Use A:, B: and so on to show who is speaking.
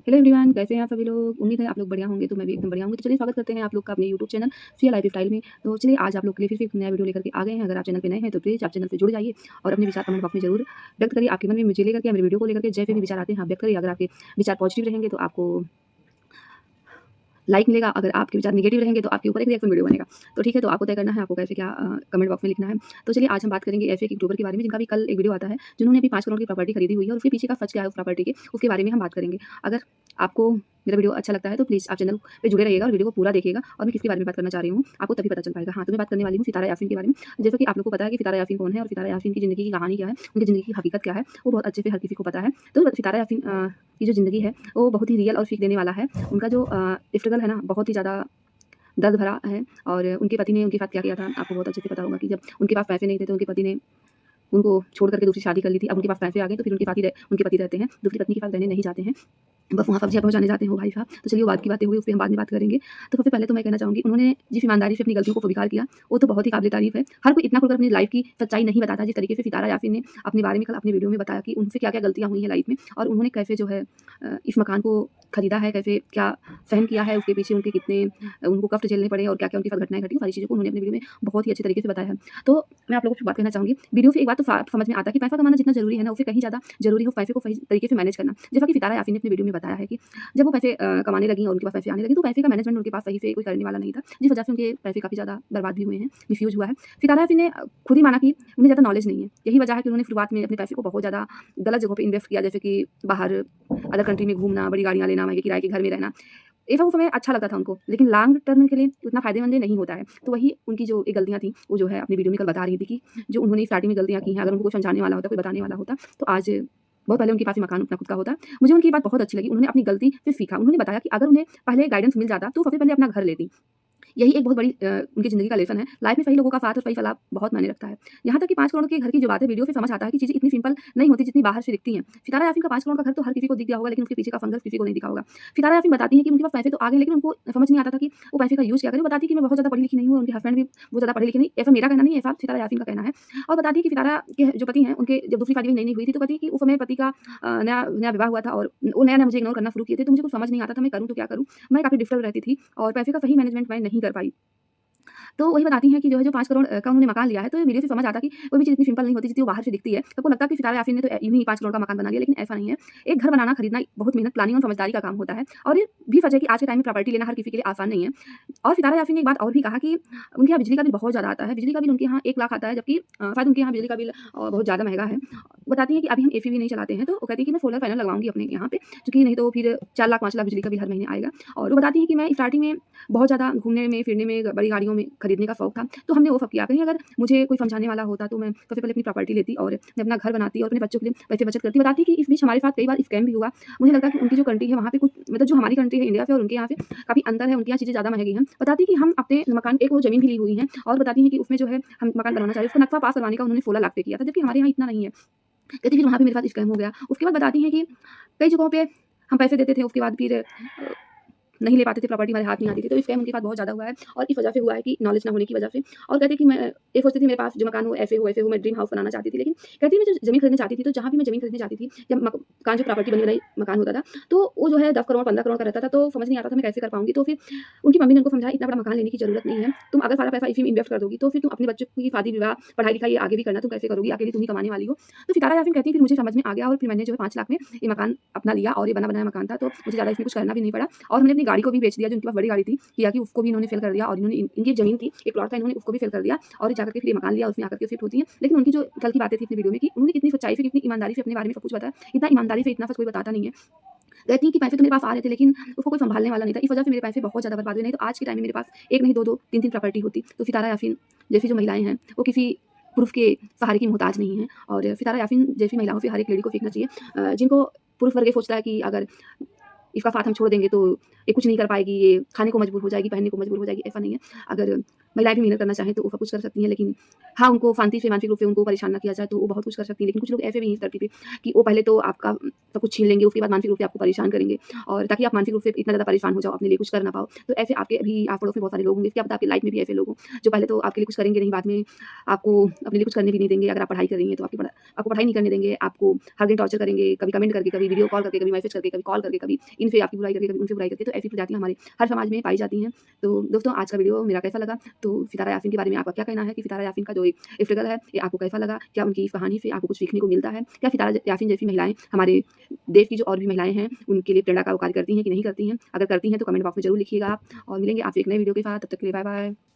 A: Hello everyone, कैसे हैं आप सभी लोग? उम्मीद है आप लोग बढ़िया होंगे, तो मैं भी एकदम बढ़िया होंगी। तो चलिए स्वागत करते हैं आप लोग का अपने यूट्यूब चैनल सिया लाइफस्टाइल में। तो चलिए आज आप लोग के लिए फिर से एक नया वीडियो लेकर के आ गए हैं। अगर आप चैनल पे नए हैं तो प्लीज़ आप चैनल पे जुड़ जाइए और अपने विचार कमेंट बॉक्स में ज़रूर व्यक्त करिए। आपके मन में मुझे लेकर के, मेरे वीडियो को लेकर के जैसे भी विचार आते हैं आप व्यक्त करिए। अगर आपके विचार पॉजिटिव रहेंगे तो आपको लाइक मिलेगा, अगर आपके विचार नेगेटिव रहेंगे तो आपके ऊपर एक रिएक्शन वीडियो बनेगा। तो ठीक है, तो आपको तय करना है आपको कैसे क्या कमेंट बॉक्स में लिखना है। तो चलिए आज हम बात करेंगे ऐसे एक यूट्यूबर के बारे में जिनका भी कल एक वीडियो आता है, जिन्होंने भी 5 करोड़ की प्रॉपर्टी खरीदी हुई है और उसके पीछे का सच क्या है उस प्रॉपर्टी के, उसके बारे में हम बात करेंगे। अगर आपको मेरा वीडियो अच्छा लगता है तो प्लीज़ आप चैनल पे जुड़े रहिएगा और वीडियो को पूरा देखिएगा। और मैं किसके बारे में बात करना चाह रही हूँ आपको तभी पता चल पाएगा। हाँ, तो मैं बात करने वाली हूँ सितारा यासीन के बारे में। जैसा कि आप लोगों को पता है कि सितारा यासीन कौन है और सितारा यासीन की ज़िंदगी की कहानी क्या है, उनकी ज़िंदगी की हकीकत क्या है, वो बहुत अच्छे से हर किसी को पता है। तो सितारा यासीन की जो ज़िंदगी है वो बहुत ही रियल और सीख देने वाला है। उनका जो स्ट्रगल है ना, बहुत ही ज़्यादा दर्द भरा है। और उनके पति ने उनके साथ क्या किया था आपको बहुत अच्छे से पता होगा कि जब उनके पास पैसे नहीं थे तो उनके पति ने उनको छोड़ करके दूसरी शादी कर ली थी। अब उनके पास पैसे आ गए तो फिर उनके पति रहते हैं, दूसरी पत्नी के पास रहने नहीं जाते हैं, बस वहाँ सब्जियाँ पहुँचाने जाते हैं वो भाई साहब। तो चलिए वो बात की बातें हुई, उस पे हम बाद में बात करेंगे। तो सबसे पहले तो मैं कहना चाहूँगी उन्होंने जिस ईमानदारी से अपनी गलतियों को स्वीकार किया, वो तो बहुत ही काबिल तारीफ़ है। हर कोई इतना खुलकर अपनी लाइफ़ की सच्चाई नहीं बताता जिस तरीके से सितारा यासीन ने अपने बारे में कल अपनी वीडियो में बताया कि उनसे क्या-क्या गलतियाँ हुई हैं लाइफ़ में और उन्होंने कैसे जो है इस मकान को खरीदा है, कैसे क्या सहन किया है, उसके पीछे उनके कितने उनको कष्ट झेलने पड़े और क्या-क्या उनके साथ घटनाएँ घटी, सारी चीज़ों को उन्होंने अपनी वीडियो में बहुत ही अच्छे तरीके से बताया है। तो मैं आप लोगों से बात कहना चाहूँगी, वीडियो से एक बात तो साफ समझ में आता है कि पैसा कमाना जितना ज़रूरी है ना, उससे कहीं ज़्यादा ज़रूरी हो पैसे को सही तरीके से मैनेज करना। जैसा कि सितारा यासीन ने अपनी वीडियो में बताया है कि जब वो पैसे कमाने लगी और उनके पास पैसे आने लगे तो पैसे का मैनेजमेंट उनके पास सही से कोई करने वाला नहीं था, जिस वजह से उनके पैसे काफ़ी ज़्यादा बर्बाद भी हुए हैं, मिसयूज़ हुआ है। सितारा यासीन ने खुद ही माना कि उन्हें ज़्यादा नॉलेज नहीं है। यही वजह है कि उन्होंने शुरुआत में अपने पैसे को बहुत ज़्यादा गलत जगहों पे इन्वेस्ट किया, जैसे कि बाहर अदर कंट्री में घूमना, बड़ी गाड़ियाँ लेना, महँगे किराए के घर में रहना। ये सब उस समय अच्छा लगता था उनको, लेकिन लॉन्ग टर्म के लिए उतना फ़ायदेमंद नहीं होता है। तो वही उनकी जो एक गलतियाँ थी, वो जो है अपनी वीडियो में कल बता रही थी कि जो उन्होंने स्टार्टिंग में गलतियाँ की हैं, अगर उनको कोई समझाने वाला होता, कोई बताने वाला होता, तो आज बहुत पहले उनके पास ये मकान अपना खुद का होता। मुझे उनकी बात बहुत अच्छी लगी, उन्होंने अपनी गलती से सीखा। उन्होंने बताया कि अगर उन्हें पहले गाइडेंस मिल जाता, तो सबसे पहले अपना घर लेती। यही एक बहुत बड़ी उनकी ज़िंदगी का लेसन है। लाइफ़ में सही लोगों का साथ और सही सलाह बहुत मायने रखता है। यहाँ तक कि 5 करोड़ के घर की जो बात है, वीडियो से समझ आता है कि चीज़ें इतनी सिंपल नहीं होती जितनी बाहर से दिखती हैं। सितारा यासीन का 5 करोड़ का घर तो हर किसी को दिख गया होगा, लेकिन उसके पीछे का संघर्ष किसी को नहीं दिखा होगा। सितारा यासीन बताती हैं कि उनके पास पैसे तो आ गए, लेकिन उनको समझ नहीं आता था कि वो पैसे का यूज़ क्या करें। वो बताती है कि मैं बहुत ज़्यादा पढ़ी-लिखी नहीं हूँ, उनके हस्बैंड भी बहुत ज़्यादा पढ़े-लिखे नहीं। ऐसा मेरा कहना नहीं है, ऐसा सितारा यासीन का कहना है। और बताती है कि सितारा के जो पति हैं, उनके जब दूसरी शादी नई-नई हुई थी, तो कहती है कि उस समय पति का नया नया विवाह हुआ था और वो नया-नया मुझे इग्नोर करना शुरू किए थे, तो मुझे कुछ समझ नहीं आता था, मैं करूँ तो क्या करूँ? मैं काफ़ी डिस्टर्ब रहती थी और पैसे का सही मैनेजमेंट मैं नहीं कर पाई। तो वही बताती हैं कि जो है जो 5 करोड़ का उन्होंने मकान लिया है, तो ये वीडियो से समझ आता कि कोई भी चीज़ इतनी सिंपल नहीं होती जितनी वो बाहर से दिखती है। सबको लगता है कि सितारा यासीन ने तो यूँ ही 5 करोड़ का मकान बना लिया, लेकिन ऐसा नहीं है। एक घर बनाना, खरीदना बहुत मेहनत, प्लानिंग और समझदारी का काम होता है और ये भी वजह है कि आज के टाइम में प्रॉपर्टी लेना हर किसी के लिए आसान नहीं है। और सितारा यासीन ने एक बात और भी कहा कि उनके यहाँ बिजली का बिल बहुत ज़्यादा आता है। बिजली का बिल उनके यहाँ 1 लाख आता है, जबकि शायद उनके यहाँ बिजली का बिल बहुत ज़्यादा महँगा है। बताती हैं कि अभी हम एसी भी नहीं चलाते हैं, तो वो कहती है कि मैं सोलर पैनल लगवाऊँगी अपने यहाँ पे, क्योंकि नहीं तो फिर 4 लाख 5 लाख बिजली का बिल हर महीने आएगा। और वो बताती हैं कि मैं स्टार्टिंग में बहुत ज़्यादा घूमने में, फिरने में, बड़ी गाड़ियों में खरीदने का शौक था, तो हमने वो सब किया। कहीं अगर मुझे कोई समझाने वाला होता तो मैं सबसे पहले अपनी प्रॉपर्टी लेती और मैं अपना घर बनाती और अपने बच्चों के लिए पैसे बचत करती। बताती कि इस बीच हमारे साथ कई बार स्कैम भी हुआ। मुझे लगता है कि उनकी जो कंट्री है वहाँ पे कुछ मतलब जो हमारी कंट्री है इंडिया से और उनके यहाँ से काफ़ी अंतर है, उनके यहाँ चीज़ें ज़्यादा महँगी हैं। बताती कि हम अपने मकान एक वो ज़मीन भी ली हुई है और बताती हैं कि उसमें जो है हम मकान बनाना चाह रहे हैं, उसका नक्शा पास करवाने का उन्होंने 16 लाख पे किया था, जबकि हमारे यहाँ इतना नहीं है। कहती फिर वहाँ पे मेरे साथ स्कैम हो गया। उसके बाद बताती हैं कि कई जगहों पे हम पैसे देते थे, उसके बाद फिर नहीं ले पाते थे, प्रॉपर्टी हमारे हाथ नहीं आती थी, तो स्कैम उनके साथ बहुत ज़्यादा हुआ है और इस वजह से हुआ है कि नॉलेज ना होने की वजह से। और कहते कि मैं ये सोचती थी मेरे पास जो मकान हो ऐसे हो, मैं ड्रीम हाउस बनाना चाहती थी, लेकिन कहती मैं जो ज़मीन खरीदने जाती थी, तो जहाँ भी मैं ज़मीन खरीदने जाती थी, जब मकान जो प्रॉपर्टी बनी बनाई मकान होता था, तो वो जो है 10 करोड़ 15 करोड़ का रहता था, तो समझ नहीं आता था मैं कैसे कर पाऊँगी। तो फिर उनकी मम्मी ने उनको समझाया इतना बड़ा मकान लेने की ज़रूरत नहीं है, तुम अगर सारा पैसा इसी में इन्वेस्ट कर दोगी, तो फिर तुम अपने बच्चों की शादी विवाह, पढ़ाई-लिखाई आगे भी करना तुम कैसे करोगी? अकेली तुम ही कमाने वाली हो। तो सितारा यासीन कहती है फिर मुझे समझ में आ गया और फिर मैंने जो है 5 लाख में ये मकान अपना लिया और ये बना-बनाया मकान था, तो मुझे ज़्यादा इसमें कुछ करना भी नहीं पड़ा और हमने अपनी गाड़ी को भी बेच दिया, जो उनके पास बड़ी गाड़ी थी, किया कि उसको भी इन्होंने सेल कर दिया और इन्होंने इनकी ज़मीन थी, एक प्लॉट था, इन्होंने उसको भी सेल कर दिया और जाकर के फिर ये मकान लिया, उसमें आकर के शिफ्ट होती हैं। लेकिन उनकी जो कल की बातें थी अपनी वीडियो में कि उन्होंने कितनी सच्चाई से, कितनी ईमानदारी से अपने बारे में सब कुछ बताया। इतना ईमानदारी से इतना सच कोई बताता नहीं है। कहती हैं कि पैसे तो मेरे पास आ रहे थे, लेकिन उसको कोई सँभालने वाला नहीं था। इस वजह से मेरे पैसे बहुत ज़्यादा बर्बाद हुए, नहीं तो आज के टाइम में मेरे पास 1 नहीं 2-2 3-3 प्रॉपर्टी होती। तो सितारा यासीन जैसी जो महिलाएँ हैं, वो किसी पुरुष के सहारे की मोहताज नहीं हैं और सितारा यासीन जैसी महिलाओं से हर एक लेडी को सीखना चाहिए, जिनको पुरुष वर्ग ये सोचता है कि अगर इसका साथ हम छोड़ देंगे तो ये कुछ नहीं कर पाएगी, ये खाने को मजबूर हो जाएगी, पहनने को मजबूर हो जाएगी, ऐसा नहीं है। अगर महिलाएँ भी मेहनत करना चाहें तो वो सब कुछ कर सकती हैं, लेकिन हाँ, उनको शांति से मानसिक रूप से उनको परेशान ना किया जाए तो वो बहुत कुछ कर सकती हैं। लेकिन कुछ लोग ऐसे भी हैं इस धरती पे कि वो पहले तो आपका सब कुछ छीन लेंगे, उसके बाद मानसिक रूप से आपको परेशान करेंगे और ताकि आप मानसिक रूप से इतना ज़्यादा परेशान हो जाओ, अपने लिए कुछ कर ना पाओ। तो ऐसे आपके भी आस-पड़ोस में बहुत सारे लोग होंगे, क्या पता आपकी लाइफ़ में भी ऐसे लोग हों, जो पहले तो आपके लिए कुछ करेंगे नहीं, बाद में आपको अपने लिए कुछ करने भी नहीं देंगे। अगर आप पढ़ाई कर रही हैं तो आपको पढ़ाई नहीं करने देंगे, आपको हर दिन टॉर्चर करेंगे, कभी कमेंट करके, कभी वीडियो कॉल करके, कभी मैसेज करके, कभी कॉल करके, कभी इनसे आपकी बुराई करके, कभी उनसे बुराई करके। तो ऐसी प्रजातियाँ हमारे हर समाज में पाई जाती हैं। तो दोस्तों आज का वीडियो मेरा कैसा लगा? तो सितारा यास्मीन के बारे में आपका क्या कहना है कि सितारा यास्मीन का जो एक स्ट्रगल है, ये आपको कैसा लगा? क्या उनकी इस कहानी से आपको कुछ सीखने को मिलता है? क्या सितारा यास्मीन जैसी महिलाएँ हमारे देश की जो और भी महिलाएँ हैं, उनके लिए प्रेरणा का वो कार्य करती हैं कि नहीं करती हैं? अगर करती हैं तो कमेंट बॉक्स में ज़रूर लिखिएगा आप और मिलेंगे आपसे एक नए वीडियो के साथ। तब तक के लिए बाय बाय।